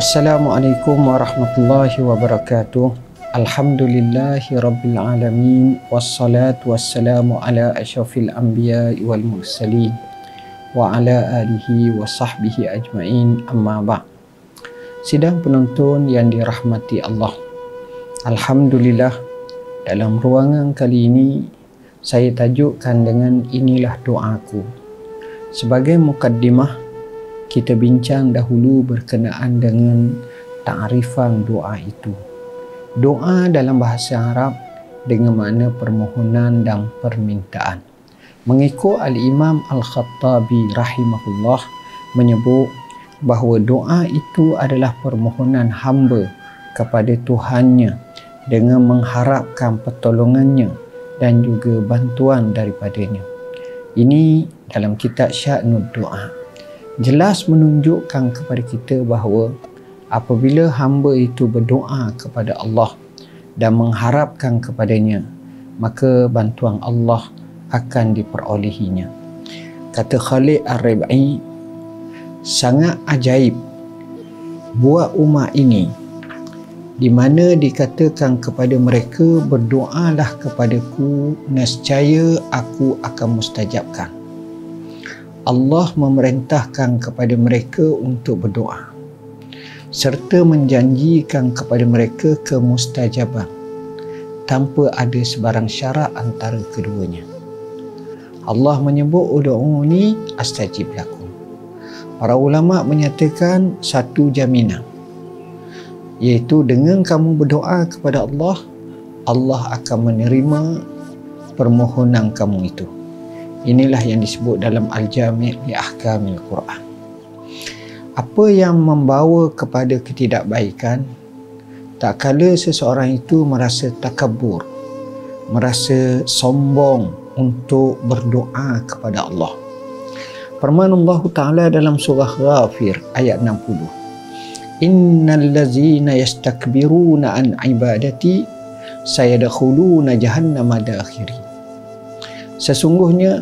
Assalamualaikum warahmatullahi wabarakatuh. Alhamdulillahi rabbil alamin. Wassalatu wassalamu ala asyrafil anbiya'i wal mursalin wa ala alihi wa sahbihi ajma'in, amma ba'. Sidang penonton yang dirahmati Allah, Alhamdulillah, dalam ruangan kali ini saya tajukkan dengan inilah doaku. Sebagai mukaddimah, kita bincang dahulu berkenaan dengan ta'rifan doa itu. Doa dalam bahasa Arab dengan makna permohonan dan permintaan. Mengikut Al-Imam Al-Khattabi rahimahullah menyebut bahawa doa itu adalah permohonan hamba kepada Tuhannya dengan mengharapkan pertolongannya dan juga bantuan daripadanya. Ini dalam kitab Sya'nud Doa jelas menunjukkan kepada kita bahawa apabila hamba itu berdoa kepada Allah dan mengharapkan kepadanya, maka bantuan Allah akan diperolehinya. Kata Khalid Ar-Rib'i, sangat ajaib buat umat ini di mana dikatakan kepada mereka, berdoalah kepadaku, nescaya aku akan mustajabkan. Allah memerintahkan kepada mereka untuk berdoa serta menjanjikan kepada mereka kemustajaban tanpa ada sebarang syarat antara keduanya. Allah menyebut ud'uni astajib lakum. Para ulama menyatakan satu jaminan, iaitu dengan kamu berdoa kepada Allah, Allah akan menerima permohonan kamu itu. Inilah yang disebut dalam Al-Jami' li Ahkamil Quran. Apa yang membawa kepada ketidakbaikan, tak kala seseorang itu merasa takabur, merasa sombong untuk berdoa kepada Allah. Firman Allah Ta'ala dalam surah Ghafir ayat 60, Innal ladzina yastakbiruna an ibadati sayadkhuluna jahannama dakhirin. Sesungguhnya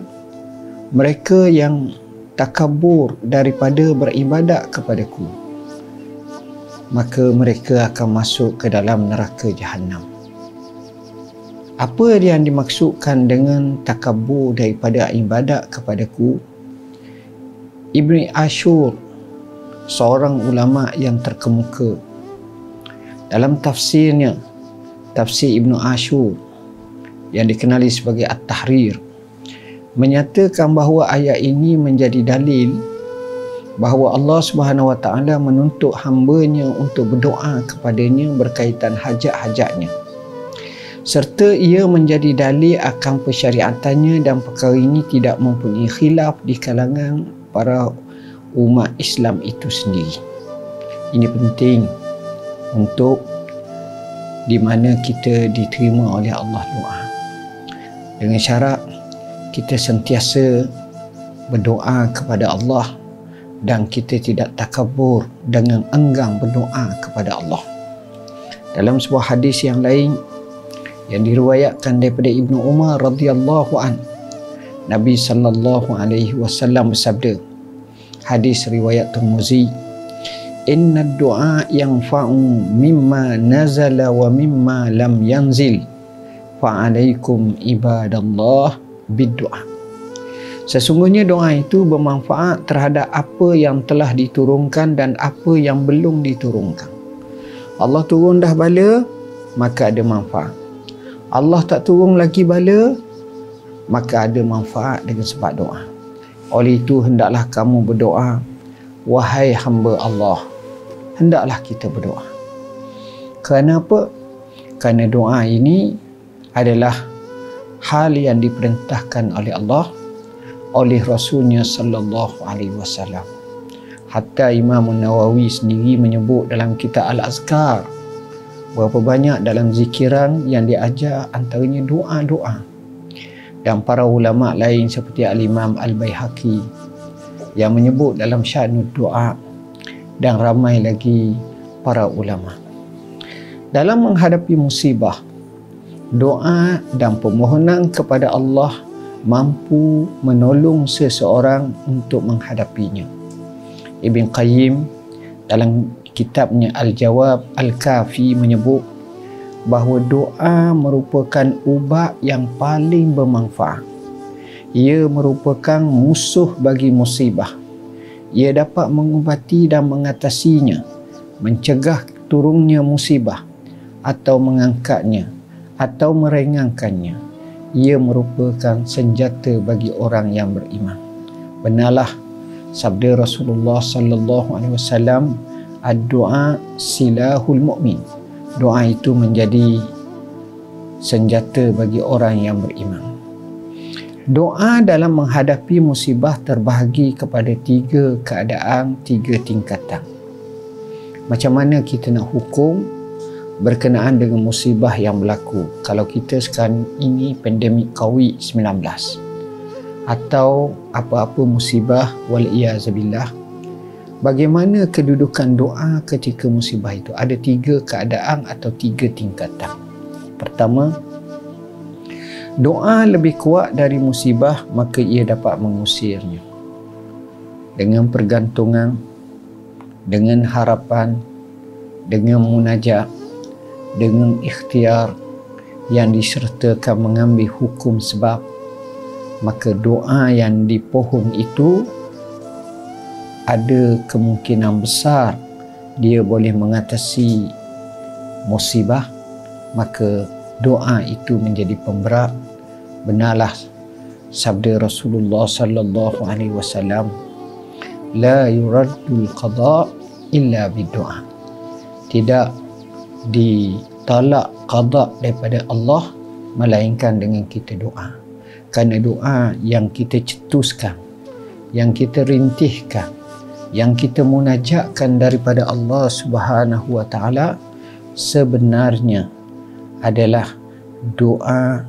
mereka yang takabur daripada beribadat kepadaku, maka mereka akan masuk ke dalam neraka Jahannam. Apa yang dimaksudkan dengan takabur daripada ibadat kepadaku? Ibn Ashur, seorang ulama yang terkemuka, dalam tafsirnya, tafsir Ibn Ashur yang dikenali sebagai At-Tahrir, menyatakan bahawa ayat ini menjadi dalil bahawa Allah Subhanahu Wa Taala menuntut hamba-Nya untuk berdoa kepadanya berkaitan hajat-hajatnya, serta ia menjadi dalil akan persyariatannya, dan perkara ini tidak mempunyai khilaf di kalangan para umat Islam itu sendiri. Ini penting untuk di mana kita diterima oleh Allah doa, dengan syarat kita sentiasa berdoa kepada Allah dan kita tidak takabur dengan enggan berdoa kepada Allah. Dalam sebuah hadis yang lain yang diriwayatkan daripada Ibnu Umar radhiyallahu an, Nabi sallallahu alaihi wasallam bersabda, hadis riwayat Tirmizi, inna ad-du'a yanfa'u mimma nazala wa mimma lam yanzil fa alaikum ibadallah bid-du'a. Sesungguhnya doa itu bermanfaat terhadap apa yang telah diturunkan dan apa yang belum diturunkan. Allah turun dah bala, maka ada manfaat. Allah tak turun lagi bala, maka ada manfaat dengan sebab doa. Oleh itu hendaklah kamu berdoa, wahai hamba Allah. Hendaklah kita berdoa. Kerana apa? Kerana doa ini adalah hal yang diperintahkan oleh Allah, oleh Rasulnya sallallahu alaihi wasallam. Hatta Imam Nawawi sendiri menyebut dalam kitab Al-Azkar berapa banyak dalam zikiran yang diajar antaranya doa-doa. Dan para ulama lain seperti Al-Imam Al-Baihaqi yang menyebut dalam Sya'nud Doa, dan ramai lagi para ulama. Dalam menghadapi musibah, doa dan permohonan kepada Allah mampu menolong seseorang untuk menghadapinya. Ibn Qayyim dalam kitabnya Al-Jawab Al-Kafi menyebut bahawa doa merupakan ubat yang paling bermanfaat. Ia merupakan musuh bagi musibah. Ia dapat mengubati dan mengatasinya, mencegah turunnya musibah atau mengangkatnya atau meringankannya. Ia merupakan senjata bagi orang yang beriman. Benarlah sabda Rasulullah sallallahu alaihi wasallam, ad-du'a silahul mu'min. Doa itu menjadi senjata bagi orang yang beriman. Doa dalam menghadapi musibah terbahagi kepada 3 keadaan, 3 tingkatan. Macam mana kita nak hukum berkenaan dengan musibah yang berlaku? Kalau kita sekarang ini pandemik COVID-19 atau apa-apa musibah wal-iyazabillah, bagaimana kedudukan doa ketika musibah itu? Ada 3 keadaan atau 3 tingkatan. Pertama, doa lebih kuat dari musibah, maka ia dapat mengusirnya. Dengan pergantungan, dengan harapan, dengan munajat, dengan ikhtiar yang disertakan mengambil hukum sebab, maka doa yang dipohong itu ada kemungkinan besar dia boleh mengatasi musibah, maka doa itu menjadi pemberat. Benarlah sabda Rasulullah sallallahu alaihi wasallam, la yuraddul qada illa bidu'a. Tidak ditolak qada daripada Allah melainkan dengan kita doa. Kerana doa yang kita cetuskan, yang kita rintihkan, yang kita munajatkan daripada Allah Subhanahu wa taala sebenarnya adalah doa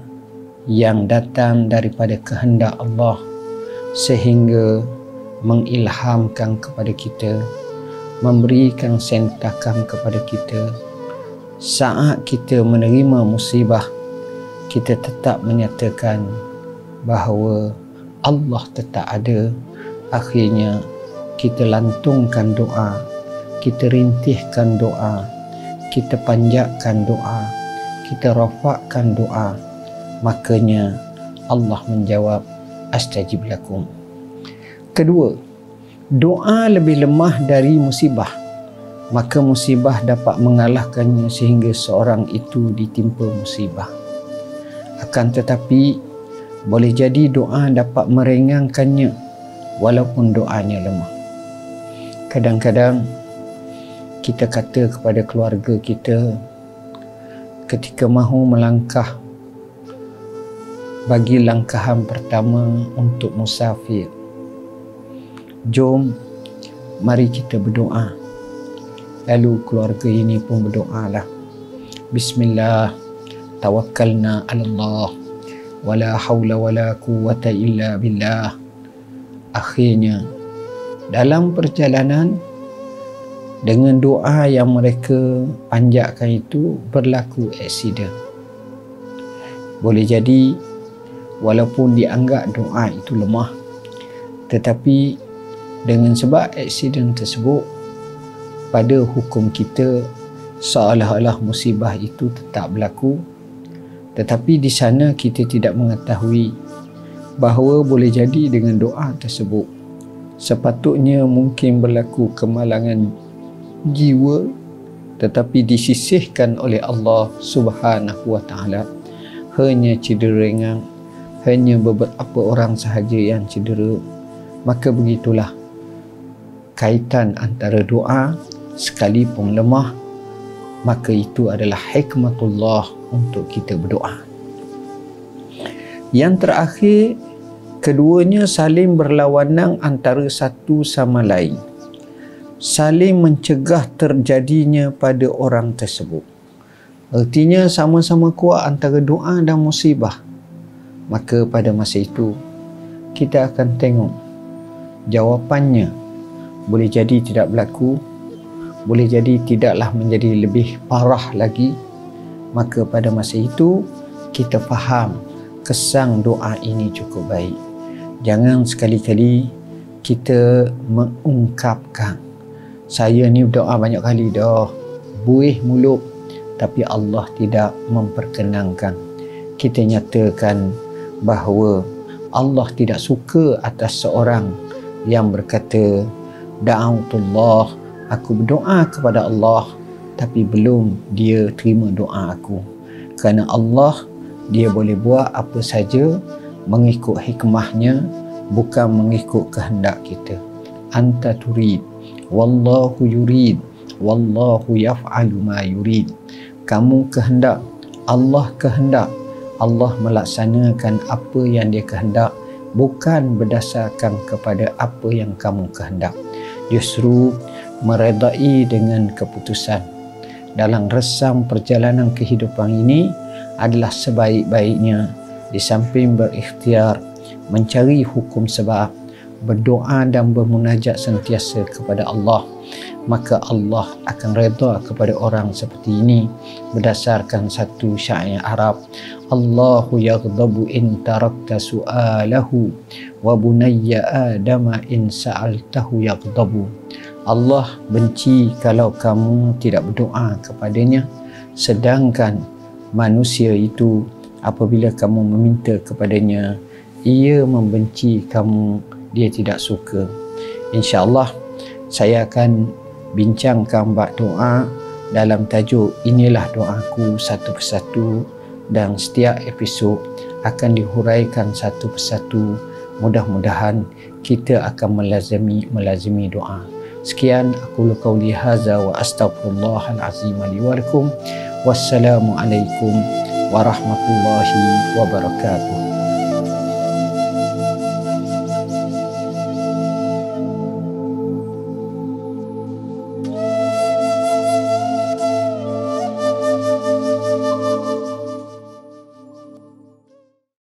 yang datang daripada kehendak Allah, sehingga mengilhamkan kepada kita, memberikan sentakan kepada kita. Saat kita menerima musibah, kita tetap menyatakan bahawa Allah tetap ada. Akhirnya kita lantungkan doa, kita rintihkan doa, kita panjatkan doa, kita rafakkan doa, makanya Allah menjawab astajib lakum. Kedua, doa lebih lemah dari musibah, maka musibah dapat mengalahkannya sehingga seorang itu ditimpa musibah. Akan tetapi boleh jadi doa dapat meringankannya walaupun doanya lemah. Kadang-kadang kita kata kepada keluarga kita ketika mahu melangkah bagi langkahan pertama untuk musafir, jom mari kita berdoa. Lalu keluarga ini pun berdoalah, Bismillah, tawakkalna ala Allah, wala hawla wala quwwata illa billah. Akhirnya dalam perjalanan, dengan doa yang mereka panjatkan itu berlaku aksiden. Boleh jadi walaupun dianggap doa itu lemah, tetapi dengan sebab aksiden tersebut, pada hukum kita seolah-olah musibah itu tetap berlaku. Tetapi di sana kita tidak mengetahui bahawa boleh jadi dengan doa tersebut sepatutnya mungkin berlaku kemalangan jiwa, tetapi disisihkan oleh Allah Subhanahu wa taala hanya cedera ringan, hanya beberapa orang sahaja yang cedera. Maka begitulah kaitan antara doa, sekalipun lemah, maka itu adalah hikmatullah untuk kita berdoa. Yang terakhir, keduanya saling berlawanan antara satu sama lain, saling mencegah terjadinya pada orang tersebut. Artinya sama-sama kuat antara doa dan musibah. Maka pada masa itu kita akan tengok jawapannya boleh jadi tidak berlaku, boleh jadi tidaklah menjadi lebih parah lagi. Maka pada masa itu kita faham kesan doa ini cukup baik. Jangan sekali-kali kita mengungkapkan Saya ni berdoa banyak kali dah, buih mulut, tapi Allah tidak memperkenankan. Kita nyatakan bahawa Allah tidak suka atas seorang yang berkata, da'autullah, aku berdoa kepada Allah, tapi belum dia terima doa aku. Kerana Allah, dia boleh buat apa saja mengikut hikmahnya, bukan mengikut kehendak kita. Anta turid, wallahu yurid, wallahu yaf'alu ma yurid. Kamu kehendak, Allah kehendak. Allah melaksanakan apa yang dia kehendak, bukan berdasarkan kepada apa yang kamu kehendak. Justru meredai dengan keputusan. Dalam resam perjalanan kehidupan ini adalah sebaik-baiknya, di samping berikhtiar, mencari hukum sebab, berdoa dan bermunajat sentiasa kepada Allah, maka Allah akan redha kepada orang seperti ini berdasarkan satu syair Arab, Allahu yaghdabu in tarakta su'alahu wa bunayya adama in sa'altahu yaghdabu. Allah benci kalau kamu tidak berdoa kepadanya, sedangkan manusia itu apabila kamu meminta kepadanya, ia membenci kamu, dia tidak suka. InsyaAllah saya akan bincangkan bab doa dalam tajuk Inilah Doaku satu persatu, dan setiap episod akan dihuraikan satu persatu. Mudah-mudahan kita akan melazimi doa. Sekian aku qauli hadza wa astaghfirullahal azim li wa lakum. Wassalamu alaikum warahmatullahi wabarakatuh.